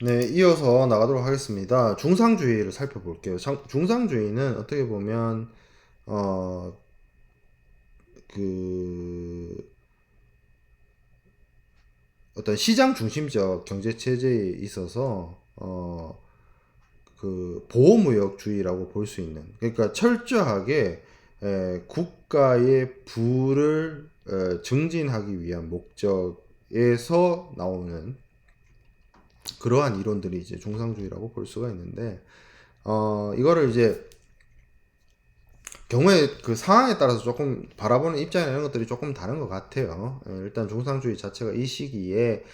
네, 이어서 나가도록 하겠습니다. 중상주의를 살펴볼게요. 중상주의는 어떻게 보면 어, 그 어떤 시장 중심적 경제 체제에 있어서 그 보호무역주의라고 볼 수 있는, 그러니까 철저하게 국가의 부를 증진하기 위한 목적에서 나오는 그러한 이론들이 이제 중상주의라고 볼 수가 있는데, 이거를 이제 경우에 그 상황에 따라서 조금 바라보는 입장이나 이런 것들이 조금 다른 것 같아요. 일단 중상주의 자체가 이 시기에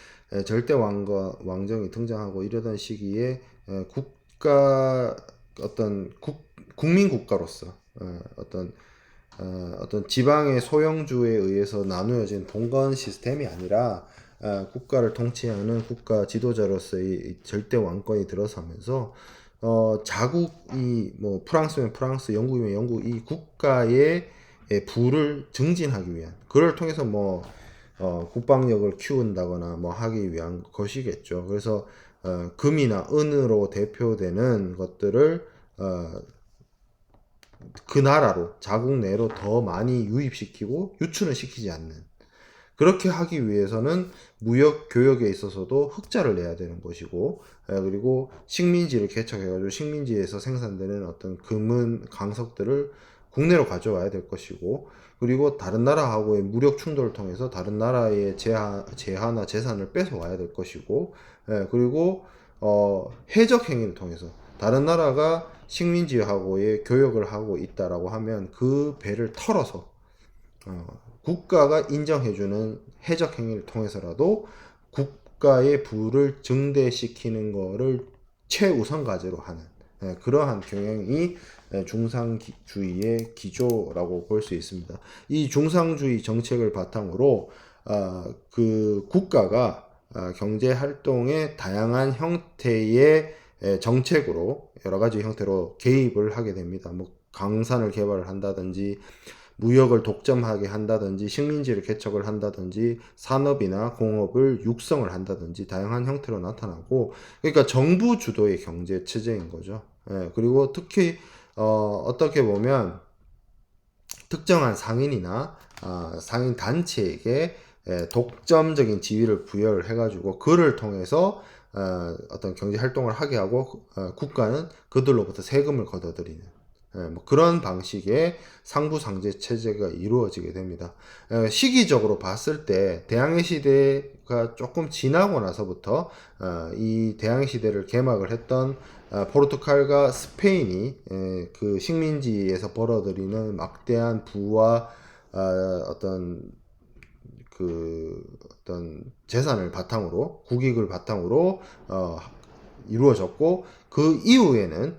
절대 왕정이 등장하고 이러던 시기에 국가 어떤 국민 국가로서 어떤 지방의 소형주에 의해서 나누어진 봉건 시스템이 아니라 국가를 통치하는 국가 지도자로서의 절대 왕권이 들어서면서 자국이 뭐 프랑스면 프랑스, 영국이면 영국 이 국가의 부를 증진하기 위한 그걸 통해서 뭐 국방력을 키운다거나 뭐 하기 위한 것이겠죠. 그래서 금이나 은으로 대표되는 것들을 그 나라로 자국 내로 더 많이 유입시키고 유출은 시키지 않는, 그렇게 하기 위해서는 무역 교역에 있어서도 흑자를 내야 되는 것이고, 그리고 식민지를 개척해가지고 식민지에서 생산되는 어떤 금은 강석들을 국내로 가져와야 될 것이고, 그리고 다른 나라하고의 무력 충돌을 통해서 다른 나라의 재화나 재산을 뺏어와야 될 것이고, 그리고 해적 행위를 통해서 다른 나라가 식민지하고의 교역을 하고 있다라고 하면 그 배를 털어서 국가가 인정해주는 해적 행위를 통해서라도 국가의 부를 증대시키는 것을 최우선 과제로 하는 그러한 경향이 중상주의의 기조라고 볼 수 있습니다. 이 중상주의 정책을 바탕으로 그 국가가 경제 활동의 다양한 형태의 정책으로 여러 가지 형태로 개입을 하게 됩니다. 뭐 강산을 개발을 한다든지 무역을 독점하게 한다든지 식민지를 개척을 한다든지 산업이나 공업을 육성을 한다든지 다양한 형태로 나타나고, 그러니까 정부 주도의 경제 체제인 거죠. 그리고 특히 어떻게 보면 특정한 상인이나 상인 단체에게 독점적인 지위를 부여를 해가지고 그를 통해서 어떤 경제 활동을 하게 하고 국가는 그들로부터 세금을 걷어들이는 뭐 그런 방식의 상부상제 체제가 이루어지게 됩니다. 시기적으로 봤을 때 대항해 시대가 조금 지나고 나서부터 이 대항해 시대를 개막을 했던 포르투갈과 스페인이 그 식민지에서 벌어들이는 막대한 부와 어떤 어떤 재산을 바탕으로 국익을 바탕으로 이루어졌고, 그 이후에는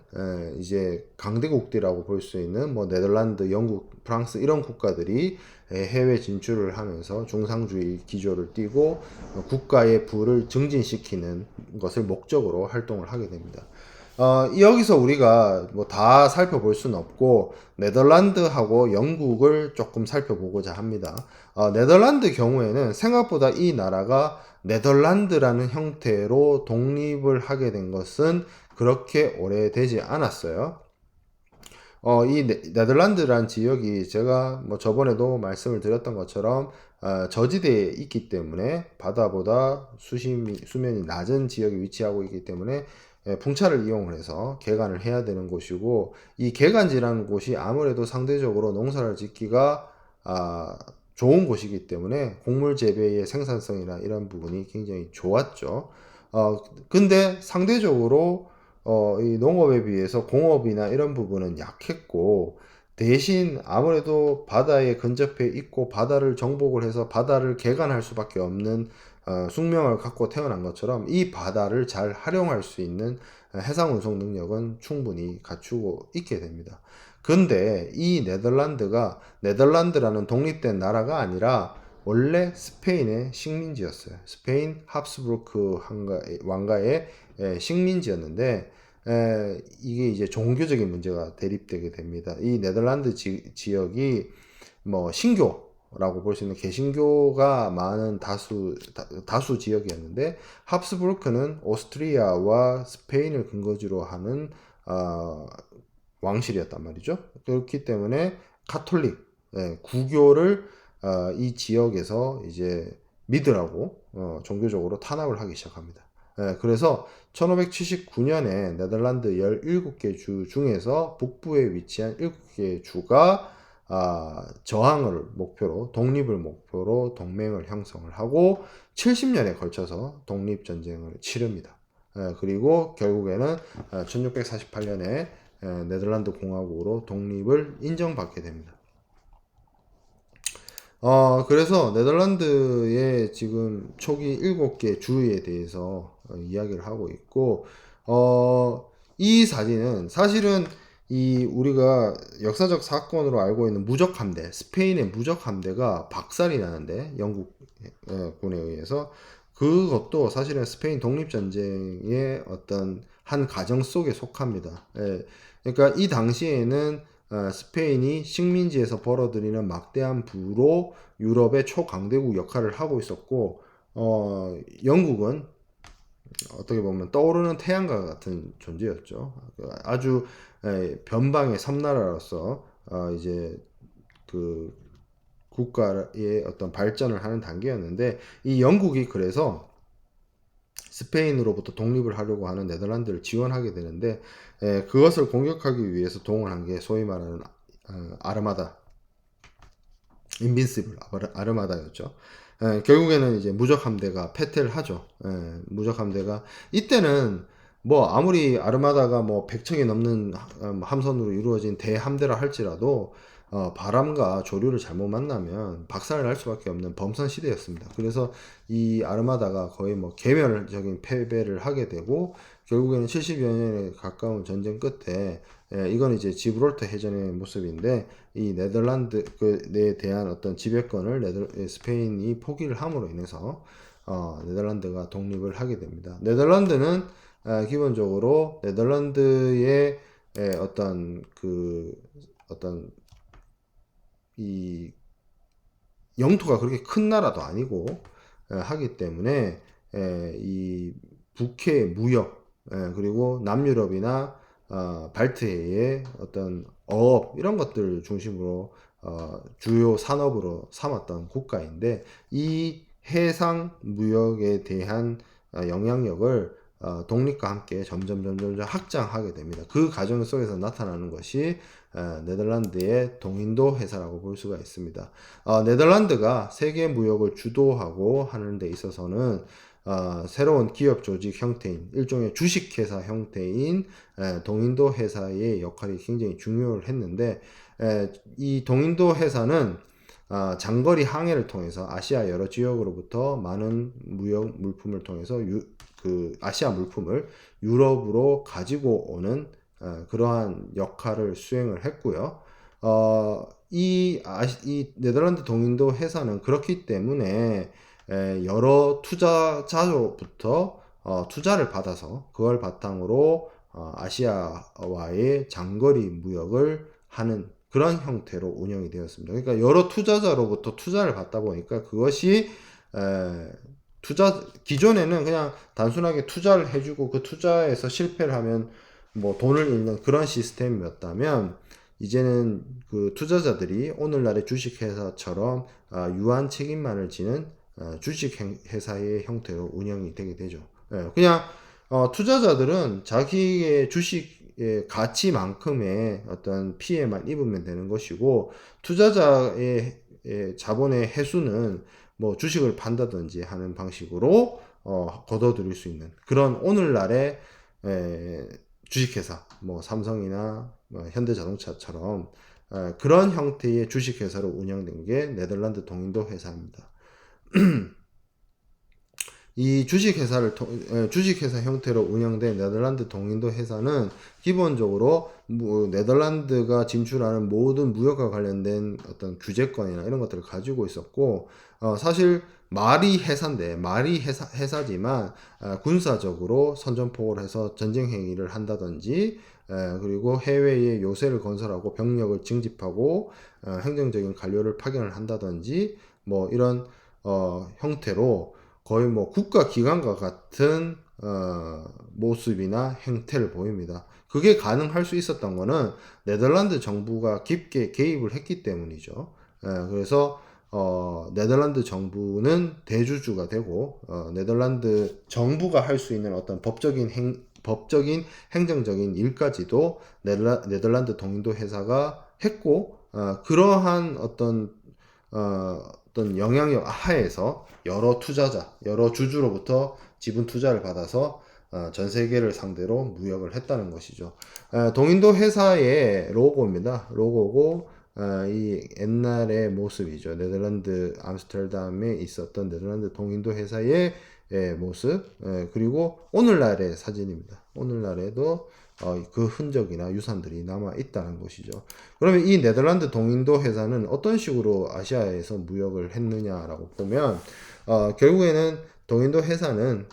이제 강대국들이라고 볼 수 있는 뭐 네덜란드, 영국, 프랑스 이런 국가들이 해외 진출을 하면서 중상주의 기조를 띠고 국가의 부를 증진시키는 것을 목적으로 활동을 하게 됩니다. 여기서 우리가 뭐 다 살펴볼 수는 없고 네덜란드하고 영국을 조금 살펴보고자 합니다. 네덜란드 경우에는 생각보다 이 나라가 네덜란드라는 형태로 독립을 하게 된 것은 그렇게 오래되지 않았어요. 이 네덜란드란 지역이 제가 뭐 저번에도 말씀을 드렸던 것처럼 저지대에 있기 때문에 바다보다 수면이 낮은 지역에 위치하고 있기 때문에 풍차를 이용을 해서 개간을 해야 되는 곳이고, 이 개간지라는 곳이 아무래도 상대적으로 농사를 짓기가 좋은 곳이기 때문에 곡물 재배의 생산성이나 이런 부분이 굉장히 좋았죠. 근데 상대적으로 이 농업에 비해서 공업이나 이런 부분은 약했고, 대신 아무래도 바다에 근접해 있고 바다를 정복을 해서 바다를 개간할 수밖에 없는 숙명을 갖고 태어난 것처럼 이 바다를 잘 활용할 수 있는 해상 운송 능력은 충분히 갖추고 있게 됩니다. 근데 이 네덜란드가 네덜란드라는 독립된 나라가 아니라 원래 스페인의 식민지였어요. 스페인 합스부르크 왕가의 식민지였는데 이게 이제 종교적인 문제가 대립되게 됩니다. 이 네덜란드 지역이 뭐 신교 라고 볼 수 있는 개신교가 많은 다수 지역이었는데, 합스부르크는 오스트리아와 스페인을 근거지로 하는 왕실이었단 말이죠. 그렇기 때문에 카톨릭, 구교를 이 지역에서 이제 믿으라고 종교적으로 탄압을 하기 시작합니다. 그래서 1579년에 네덜란드 17개 주 중에서 북부에 위치한 7개 주가 저항을 목표로, 독립을 목표로 동맹을 형성을 하고 70년에 걸쳐서 독립전쟁을 치릅니다. 그리고 결국에는 1648년에 네덜란드 공화국으로 독립을 인정받게 됩니다. 그래서 네덜란드의 지금 초기 7개 주에 대해서 이야기를 하고 있고, 이 사진은 사실은 우리가 역사적 사건으로 알고 있는 무적 함대, 스페인의 무적 함대가 박살이 나는데, 영국군에 의해서 그것도 사실은 스페인 독립전쟁의 어떤 한 과정 속에 속합니다. 그러니까 이 당시에는 스페인이 식민지에서 벌어들이는 막대한 부로 유럽의 초강대국 역할을 하고 있었고, 영국은 어떻게 보면 떠오르는 태양과 같은 존재였죠. 아주 변방의 섬나라로서 이제 그 국가의 어떤 발전을 하는 단계였는데, 이 영국이 그래서 스페인으로부터 독립을 하려고 하는 네덜란드를 지원하게 되는데, 그것을 공격하기 위해서 동원한 게 소위 말하는 아르마다, 인빈시블 아르마다였죠. 결국에는 이제 무적 함대가 패퇴를 하죠. 무적 함대가 이때는 뭐 아무리 아르마다가 뭐 100척이 넘는 함선으로 이루어진 대함대라 할지라도 바람과 조류를 잘못 만나면 박살을 날 수밖에 없는 범선 시대였습니다. 그래서 이 아르마다가 거의 뭐 개멸적인 패배를 하게 되고, 결국에는 70여 년에 가까운 전쟁 끝에, 이건 이제 지브롤터 해전의 모습인데, 이 네덜란드에 대한 어떤 지배권을 스페인이 포기를 함으로 인해서 네덜란드가 독립을 하게 됩니다. 네덜란드는 기본적으로 네덜란드의 어떤 이 영토가 그렇게 큰 나라도 아니고 하기 때문에 이 북해 무역, 그리고 남유럽이나 발트해의 어떤 어업 이런 것들 중심으로 주요 산업으로 삼았던 국가인데, 이 해상 무역에 대한 영향력을 독립과 함께 점점 확장하게 됩니다. 그 과정 속에서 나타나는 것이 네덜란드의 동인도 회사라고 볼 수가 있습니다. 네덜란드가 세계 무역을 주도하고 하는 데 있어서는 새로운 기업 조직 형태인, 일종의 주식회사 형태인 동인도 회사의 역할이 굉장히 중요를 했는데, 이 동인도 회사는 장거리 항해를 통해서 아시아 여러 지역으로부터 많은 무역 물품을 통해서 아시아 물품을 유럽으로 가지고 오는 그러한 역할을 수행을 했고요. 이 네덜란드 동인도 회사는 그렇기 때문에 여러 투자자로부터 투자를 받아서 그걸 바탕으로 아시아와의 장거리 무역을 하는 그런 형태로 운영이 되었습니다. 그러니까 여러 투자자로부터 투자를 받다 보니까 그것이 기존에는 그냥 단순하게 투자를 해주고 그 투자에서 실패를 하면 뭐 돈을 잃는 그런 시스템이었다면, 이제는 그 투자자들이 오늘날의 주식회사처럼 유한 책임만을 지는 주식회사의 형태로 운영이 되게 되죠. 그냥 투자자들은 자기의 주식의 가치만큼의 어떤 피해만 입으면 되는 것이고, 투자자의 자본의 회수는 뭐 주식을 판다든지 하는 방식으로 거둬들일 수 있는 그런 오늘날의 주식회사, 뭐 삼성이나 현대자동차처럼 그런 형태의 주식회사로 운영된 게 네덜란드 동인도 회사입니다. 이 주식회사 형태로 운영된 네덜란드 동인도 회사는 기본적으로 네덜란드가 진출하는 모든 무역과 관련된 어떤 규제권이나 이런 것들을 가지고 있었고, 사실 말이 회사지만 군사적으로 선전포고를 해서 전쟁 행위를 한다든지, 그리고 해외에 요새를 건설하고 병력을 징집하고 행정적인 관료를 파견을 한다든지 뭐 이런 형태로 거의 뭐 국가기관과 같은 모습이나 행태를 보입니다. 그게 가능할 수 있었던 거는 네덜란드 정부가 깊게 개입을 했기 때문이죠. 그래서 네덜란드 정부는 대주주가 되고 네덜란드 정부가 할 수 있는 어떤 법적인 행정적인 일까지도 네덜란드 동인도 회사가 했고, 그러한 어떤 영향력 하에서 여러 주주로부터 지분 투자를 받아서 전 세계를 상대로 무역을 했다는 것이죠. 동인도 회사의 로고입니다. 로고고 이 옛날의 모습이죠. 네덜란드 암스테르담에 있었던 네덜란드 동인도 회사의 모습, 그리고 오늘날의 사진입니다. 오늘날에도 그 흔적이나 유산들이 남아 있다는 것이죠. 그러면 이 네덜란드 동인도 회사는 어떤 식으로 아시아에서 무역을 했느냐라고 보면, 결국에는 동인도 회사는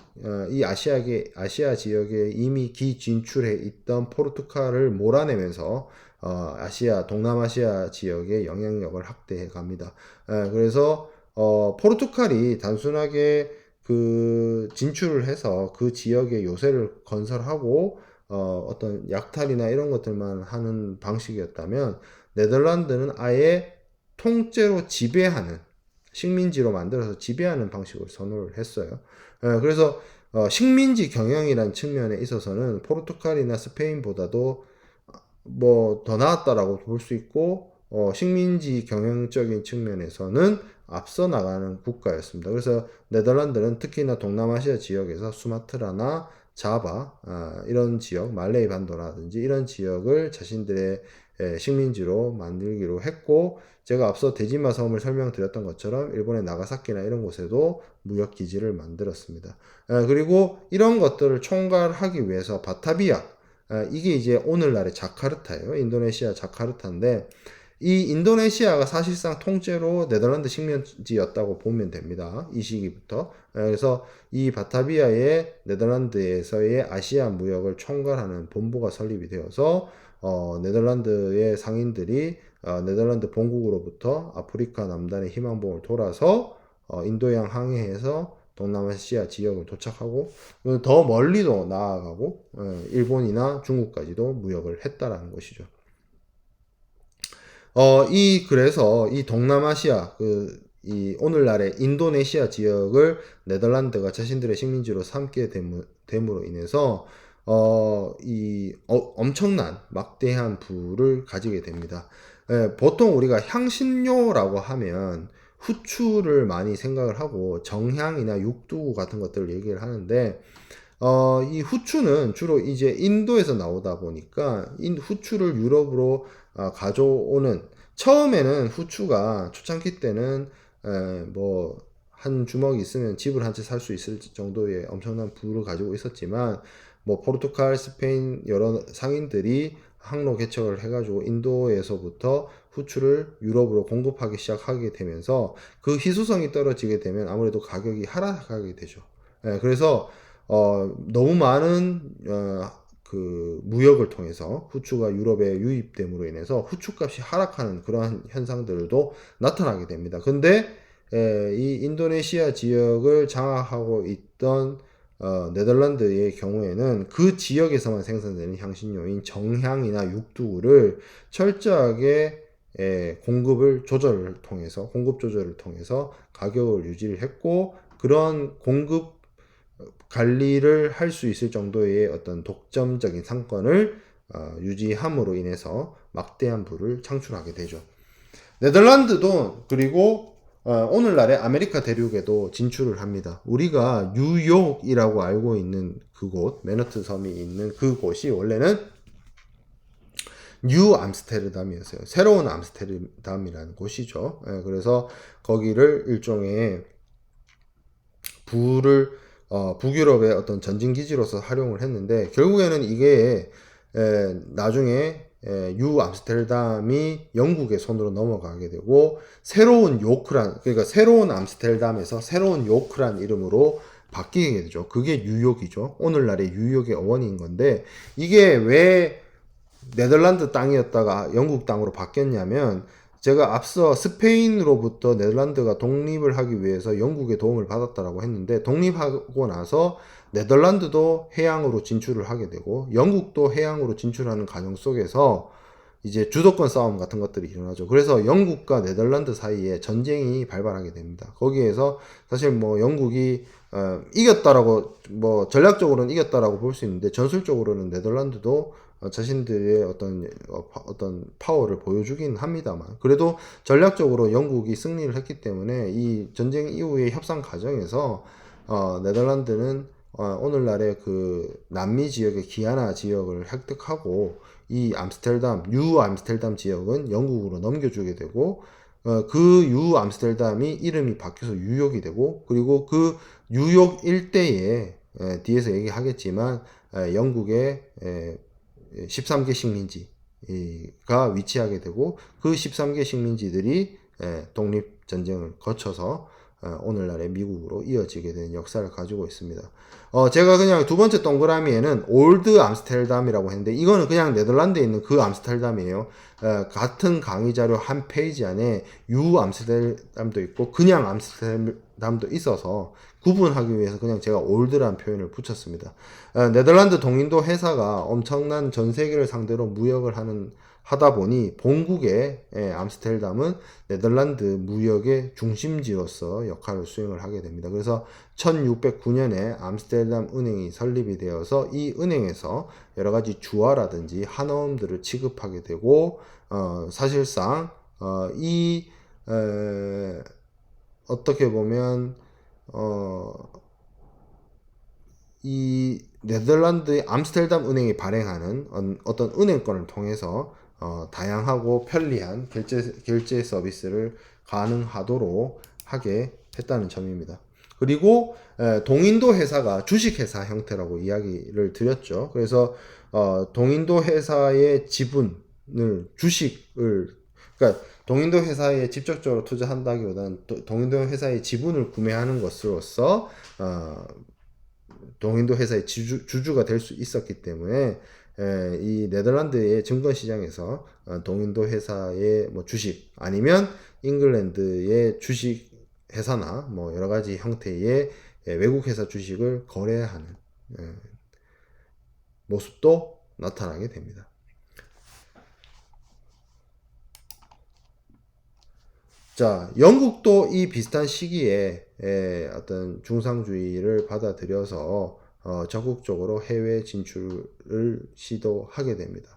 이 아시아 지역에 이미 기진출해 있던 포르투갈을 몰아내면서 동남아시아 지역의 영향력을 확대해 갑니다. 그래서 포르투갈이 단순하게 그 진출을 해서 그 지역의 요새를 건설하고 어떤 약탈이나 이런 것들만 하는 방식이었다면, 네덜란드는 아예 통째로 지배하는, 식민지로 만들어서 지배하는 방식을 선호를 했어요. 그래서 식민지 경영이란 측면에 있어서는 포르투갈이나 스페인보다도 뭐 더 나았다라고 볼 수 있고, 식민지 경영적인 측면에서는 앞서 나가는 국가였습니다. 그래서 네덜란드는 특히나 동남아시아 지역에서 수마트라나 자바, 이런 지역, 말레이 반도라든지 이런 지역을 자신들의 식민지로 만들기로 했고, 제가 앞서 대지마 섬을 설명드렸던 것처럼 일본의 나가사키나 이런 곳에도 무역 기지를 만들었습니다. 그리고 이런 것들을 총괄하기 위해서 바타비아, 이게 이제 오늘날의 자카르타예요. 인도네시아 자카르타인데, 이 인도네시아가 사실상 통째로 네덜란드 식민지였다고 보면 됩니다. 이 시기부터. 그래서 이 바타비아의 네덜란드에서의 아시아 무역을 총괄하는 본부가 설립이 되어서 네덜란드의 상인들이 네덜란드 본국으로부터 아프리카 남단의 희망봉을 돌아서 인도양 항해해서 동남아시아 지역을 도착하고 더 멀리도 나아가고 일본이나 중국까지도 무역을 했다라는 것이죠. 그래서 이 동남아시아, 이 오늘날의 인도네시아 지역을 네덜란드가 자신들의 식민지로 삼게 됨으로 인해서, 엄청난 막대한 부를 가지게 됩니다. 보통 우리가 향신료라고 하면 후추를 많이 생각을 하고 정향이나 육두 같은 것들을 얘기를 하는데, 이 후추는 주로 이제 인도에서 나오다 보니까 후추를 유럽으로 가져오는, 처음에는 후추가 초창기 때는 뭐 한 주먹 있으면 집을 한 채 살 수 있을 정도의 엄청난 부를 가지고 있었지만, 뭐 포르투갈, 스페인 여러 상인들이 항로 개척을 해가지고 인도에서부터 후추를 유럽으로 공급하기 시작하게 되면서 그 희소성이 떨어지게 되면 아무래도 가격이 하락하게 되죠. 그래서 너무 많은 그 무역을 통해서 후추가 유럽에 유입됨으로 인해서 후추값이 하락하는 그러한 현상들도 나타나게 됩니다. 근데 이 인도네시아 지역을 장악하고 있던 네덜란드의 경우에는 그 지역에서만 생산되는 향신료인 정향이나 육두를 철저하게 공급 조절을 통해서 가격을 유지를 했고, 그런 공급 관리를 할 수 있을 정도의 어떤 독점적인 상권을 유지함으로 인해서 막대한 부를 창출하게 되죠. 네덜란드도 그리고 오늘날의 아메리카 대륙에도 진출을 합니다. 우리가 뉴욕이라고 알고 있는 그곳, 맨하튼 섬이 있는 그곳이 원래는 뉴 암스테르담이었어요. 새로운 암스테르담이라는 곳이죠. 그래서 거기를 일종의 부를 북유럽의 어떤 전진 기지로서 활용을 했는데 결국에는 이게 나중에 유 암스테르담이 영국의 손으로 넘어가게 되고 새로운 요크란 그러니까 새로운 암스테르담에서 새로운 요크란 이름으로 바뀌게 되죠. 그게 뉴욕이죠. 오늘날의 뉴욕의 어원인 건데 이게 왜 네덜란드 땅이었다가 영국 땅으로 바뀌었냐면 제가 앞서 스페인으로부터 네덜란드가 독립을 하기 위해서 영국의 도움을 받았다라고 했는데 독립하고 나서 네덜란드도 해양으로 진출을 하게 되고 영국도 해양으로 진출하는 과정 속에서 이제 주도권 싸움 같은 것들이 일어나죠. 그래서 영국과 네덜란드 사이에 전쟁이 발발하게 됩니다. 거기에서 사실 뭐 영국이 이겼다라고 뭐 전략적으로는 이겼다라고 볼 수 있는데 전술적으로는 네덜란드도 자신들의 어떤 파워를 보여주긴 합니다만 그래도 전략적으로 영국이 승리를 했기 때문에 이 전쟁 이후의 협상 과정에서 네덜란드는 오늘날의 그 남미 지역의 기아나 지역을 획득하고 이 암스테르담, 뉴 암스테르담 지역은 영국으로 넘겨주게 되고 그 뉴 암스테르담이 이름이 바뀌어서 뉴욕이 되고 그리고 그 뉴욕 일대에 뒤에서 얘기하겠지만 영국의 13개 식민지가 위치하게 되고 그 13개 식민지들이 독립전쟁을 거쳐서 오늘날의 미국으로 이어지게 된 역사를 가지고 있습니다. 제가 그냥 두 번째 동그라미에는 올드 암스테르담이라고 했는데 이거는 그냥 네덜란드에 있는 그 암스테르담이에요. 같은 강의 자료 한 페이지 안에 유 암스테르담도 있고 그냥 암스테르담도 있어서 구분하기 위해서 그냥 제가 올드란 표현을 붙였습니다. 네덜란드 동인도 회사가 엄청난 전 세계를 상대로 무역을 하다 보니 본국의 암스테르담은 네덜란드 무역의 중심지로서 역할을 수행을 하게 됩니다. 그래서 1609년에 암스테르담 은행이 설립이 되어서 이 은행에서 여러 가지 주화라든지 한화음들을 취급하게 되고 사실상 어떻게 보면 이 네덜란드의 암스테르담 은행이 발행하는 어떤 은행권을 통해서 다양하고 편리한 결제 서비스를 가능하도록 하게 했다는 점입니다. 그리고 동인도 회사가 주식회사 형태라고 이야기를 드렸죠. 그래서 동인도 회사의 지분을 그러니까 동인도 회사에 직접적으로 투자한다기보다는 동인도 회사의 지분을 구매하는 것으로서 동인도 회사의 주주가 될 수 있었기 때문에 이 네덜란드의 증권시장에서 동인도 회사의 뭐 주식 아니면 잉글랜드의 주식 회사나 뭐 여러 가지 형태의 외국 회사 주식을 거래하는 모습도 나타나게 됩니다. 자, 영국도 이 비슷한 시기에 어떤 중상주의를 받아들여서 적극적으로 해외 진출을 시도하게 됩니다.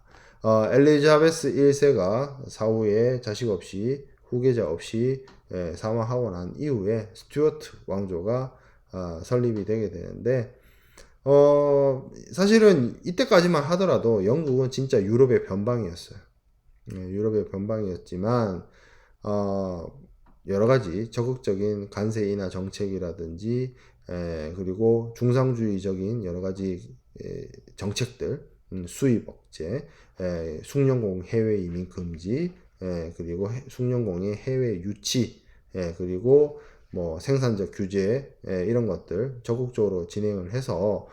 엘리자베스 1세가 사후에 자식 없이 후계자 없이 사망하고 난 이후에 스튜어트 왕조가 설립이 되게 되는데 사실은 이때까지만 하더라도 영국은 진짜 유럽의 변방이었어요. 유럽의 변방이었지만 여러 가지 적극적인 관세인하 정책이라든지 그리고 중상주의적인 여러 가지 정책들, 수입 억제, 숙련공 해외 이민 금지, 그리고 숙련공의 해외 유치, 그리고 뭐 생산적 규제 이런 것들 적극적으로 진행을 해서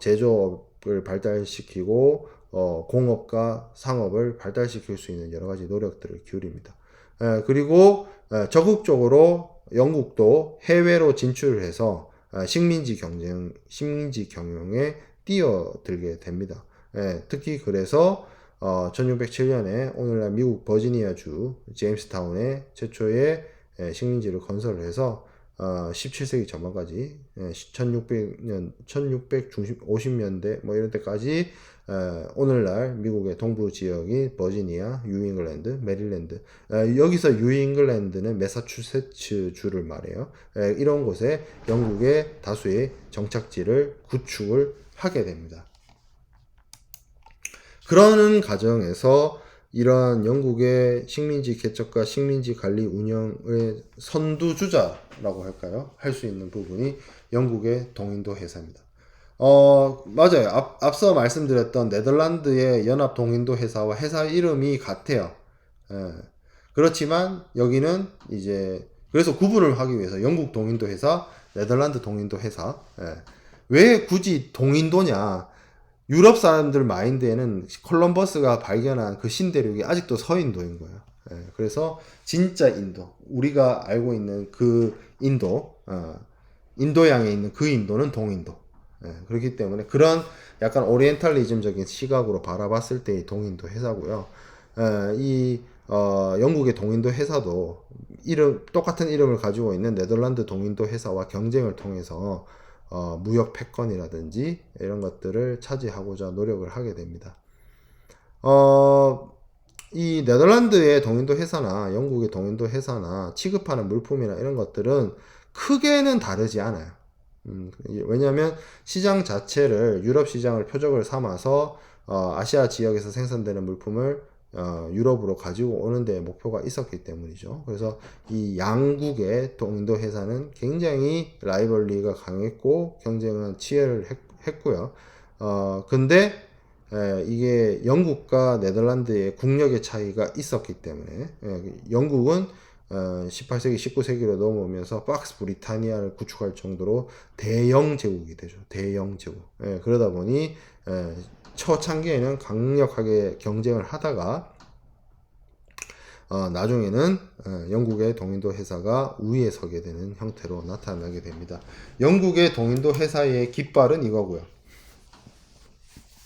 제조업을 발달시키고 공업과 상업을 발달시킬 수 있는 여러 가지 노력들을 기울입니다. 그리고 적극적으로 영국도 해외로 진출을 해서 식민지 경영에 뛰어들게 됩니다. 특히 그래서 1607년에 오늘날 미국 버지니아주 제임스타운에 최초의 식민지를 건설을 해서 17세기 전반까지 1600년 1650년대 뭐 이런 때까지 오늘날 미국의 동부 지역인 버지니아, 뉴잉글랜드, 메릴랜드 여기서 뉴잉글랜드는 매사추세츠 주를 말해요. 이런 곳에 영국의 다수의 정착지를 구축을 하게 됩니다. 그러는 과정에서 이러한 영국의 식민지 개척과 식민지 관리 운영의 선두주자라고 할까요? 할 수 있는 부분이 영국의 동인도 회사입니다. 맞아요. 앞서 말씀드렸던 네덜란드의 연합 동인도 회사와 회사 이름이 같아요. 예. 그렇지만 여기는 이제 그래서 구분을 하기 위해서 영국 동인도 회사, 네덜란드 동인도 회사. 예. 왜 굳이 동인도냐? 유럽 사람들 마인드에는 콜럼버스가 발견한 그 신대륙이 아직도 서인도인 거예요. 예. 그래서 진짜 인도, 우리가 알고 있는 그 인도, 인도양에 있는 그 인도는 동인도. 예. 그렇기 때문에 그런 약간 오리엔탈리즘적인 시각으로 바라봤을 때의 동인도 회사고요. 영국의 동인도 회사도 똑같은 이름을 가지고 있는 네덜란드 동인도 회사와 경쟁을 통해서 무역 패권이라든지 이런 것들을 차지하고자 노력을 하게 됩니다. 이 네덜란드의 동인도 회사나 영국의 동인도 회사나 취급하는 물품이나 이런 것들은 크게는 다르지 않아요. 왜냐하면 시장 자체를 유럽 시장을 표적을 삼아서 아시아 지역에서 생산되는 물품을 유럽으로 가지고 오는 데 목표가 있었기 때문이죠. 그래서 이 양국의 동인도 회사는 굉장히 라이벌리가 강했고 경쟁은 치열을 했고요. 근데 이게 영국과 네덜란드의 국력의 차이가 있었기 때문에 영국은 18세기, 19세기로 넘어오면서 박스 브리타니아를 구축할 정도로 대영 제국이 되죠. 대영 제국. 그러다 보니 초창기에는 강력하게 경쟁을 하다가 나중에는 영국의 동인도 회사가 우위에 서게 되는 형태로 나타나게 됩니다. 영국의 동인도 회사의 깃발은 이거고요.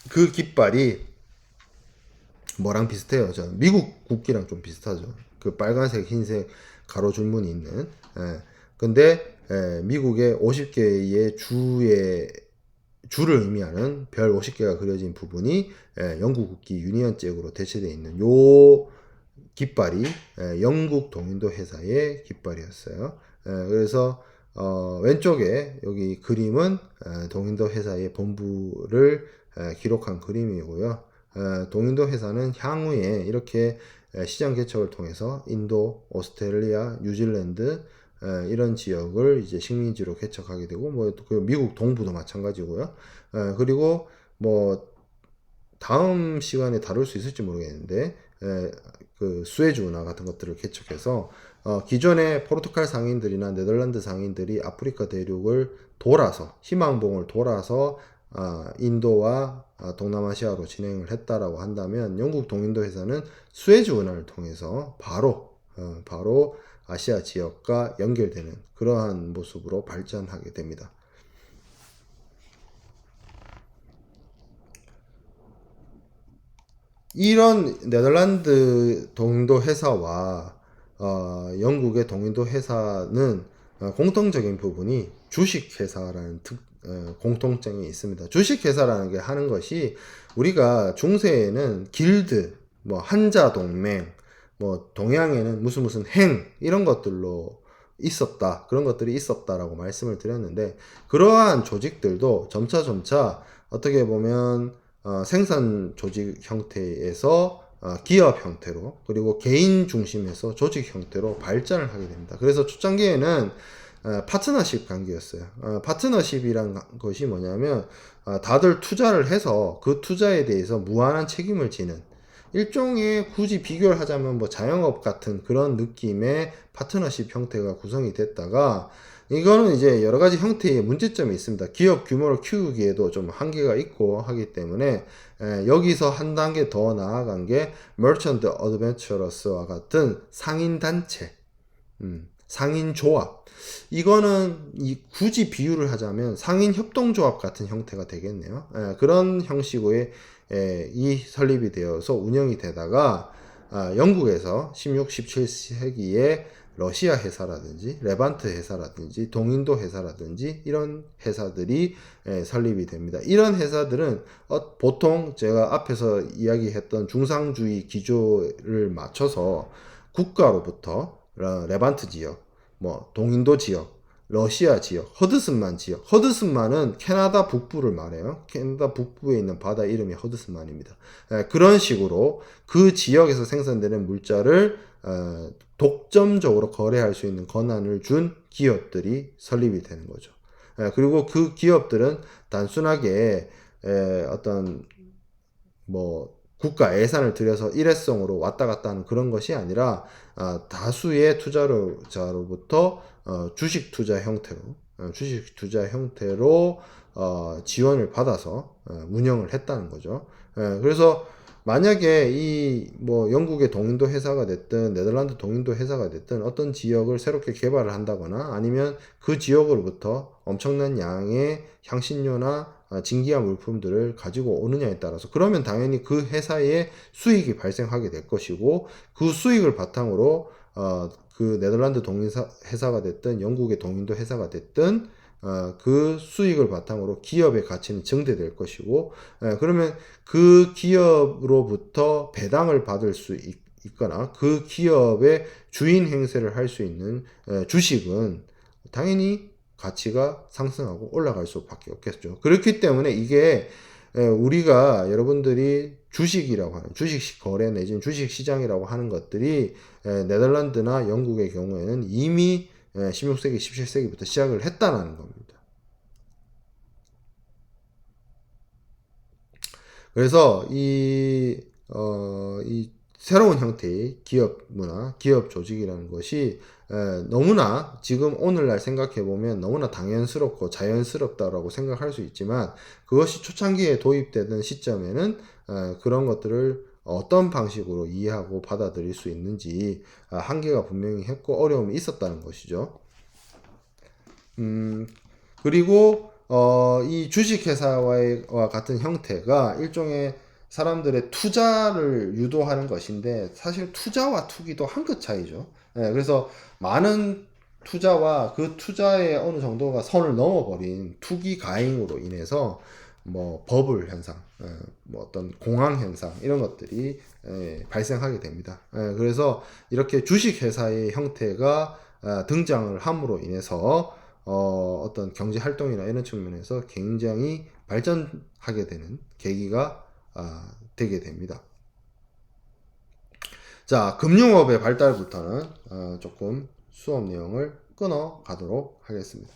그 깃발이 뭐랑 비슷해요? 미국 국기랑 좀 비슷하죠. 그 빨간색, 흰색 가로 줄무늬 있는. 근데 미국의 50개의 주를 의미하는 별 50개가 그려진 부분이 영국 국기 유니언 잭으로 대체되어 있는 요 깃발이 영국 동인도 회사의 깃발이었어요. 그래서 왼쪽에 여기 그림은 동인도 회사의 본부를 기록한 그림이고요. 동인도 회사는 향후에 이렇게 시장 개척을 통해서 인도, 오스트레일리아, 뉴질랜드 이런 지역을 이제 식민지로 개척하게 되고 그 미국 동부도 마찬가지고요. 그리고 다음 시간에 다룰 수 있을지 모르겠는데 그 수에즈 운하 같은 것들을 개척해서 기존의 포르투갈 상인들이나 네덜란드 상인들이 아프리카 대륙을 돌아서 희망봉을 돌아서 인도와 동남아시아로 진행을 했다라고 한다면 영국 동인도 회사는 수에즈 운하를 통해서 바로 아시아 지역과 연결되는 그러한 모습으로 발전하게 됩니다. 이런 네덜란드 동인도 회사와 영국의 동인도 회사는 공통적인 부분이 주식회사라는 공통점이 있습니다. 주식회사라는 게 하는 것이 우리가 중세에는 길드, 한자동맹, 동양에는 무슨 행 이런 것들로 있었다. 그런 것들이 있었다라고 말씀을 드렸는데 그러한 조직들도 점차 어떻게 보면 생산 조직 형태에서 기업 형태로 그리고 개인 중심에서 조직 형태로 발전을 하게 됩니다. 그래서 초창기에는 파트너십 관계였어요. 파트너십이란 것이 뭐냐면 다들 투자를 해서 그 투자에 대해서 무한한 책임을 지는 일종의 굳이 비교를 하자면 자영업 같은 그런 느낌의 파트너십 형태가 구성이 됐다가 이거는 이제 여러 가지 형태의 문제점이 있습니다. 기업 규모를 키우기에도 좀 한계가 있고 하기 때문에 여기서 한 단계 더 나아간 게 Merchant Adventurers와 같은 상인단체, 상인조합. 이거는 굳이 비유를 하자면 상인협동조합 같은 형태가 되겠네요. 그런 형식의 이 설립이 되어서 운영이 되다가 영국에서 16, 17세기에 러시아 회사라든지 레반트 회사라든지 동인도 회사라든지 이런 회사들이 설립이 됩니다. 이런 회사들은 보통 제가 앞에서 이야기했던 중상주의 기조를 맞춰서 국가로부터 레반트 지역, 동인도 지역, 러시아 지역, 허드슨만 지역. 허드슨만은 캐나다 북부를 말해요. 캐나다 북부에 있는 바다 이름이 허드슨만입니다. 그런 식으로 그 지역에서 생산되는 물자를 독점적으로 거래할 수 있는 권한을 준 기업들이 설립이 되는 거죠. 그리고 그 기업들은 단순하게 어떤 뭐 국가 예산을 들여서 일회성으로 왔다 갔다 하는 그런 것이 아니라 다수의 투자자로부터 주식 투자 형태로 지원을 받아서 운영을 했다는 거죠. 그래서 만약에 이 뭐 영국의 동인도 회사가 됐든 네덜란드 동인도 회사가 됐든 어떤 지역을 새롭게 개발을 한다거나 아니면 그 지역으로부터 엄청난 양의 향신료나 진기한 물품들을 가지고 오느냐에 따라서 그러면 당연히 그 회사에 수익이 발생하게 될 것이고 그 수익을 바탕으로 그 네덜란드 동인 회사가 됐든 영국의 동인도 회사가 됐든 그 수익을 바탕으로 기업의 가치는 증대될 것이고 그러면 그 기업으로부터 배당을 받을 수 있거나 그 기업의 주인 행세를 할 수 있는 주식은 당연히 가치가 상승하고 올라갈 수밖에 없겠죠. 그렇기 때문에 이게 우리가 여러분들이 주식이라고 하는 주식 거래 내지는 주식 시장이라고 하는 것들이 네덜란드나 영국의 경우에는 이미 16세기, 17세기부터 시작을 했다는 겁니다. 그래서 이 새로운 형태의 기업 문화, 기업 조직이라는 것이 너무나 지금 오늘날 생각해보면 너무나 당연스럽고 자연스럽다라고 생각할 수 있지만 그것이 초창기에 도입되던 시점에는 그런 것들을 어떤 방식으로 이해하고 받아들일 수 있는지 한계가 분명히 했고 어려움이 있었다는 것이죠. 그리고 이 주식회사와 같은 형태가 일종의 사람들의 투자를 유도하는 것인데 사실 투자와 투기도 한 끗 차이죠. 그래서 많은 투자와 그 투자의 어느 정도가 선을 넘어버린 투기 가행으로 인해서 뭐 버블 현상, 뭐 어떤 공황 현상 이런 것들이 발생하게 됩니다. 그래서 이렇게 주식회사의 형태가 등장을 함으로 인해서 어떤 경제 활동이나 이런 측면에서 굉장히 발전하게 되는 계기가 되게 됩니다. 자, 금융업의 발달부터는 조금 수업 내용을 끊어 가도록 하겠습니다.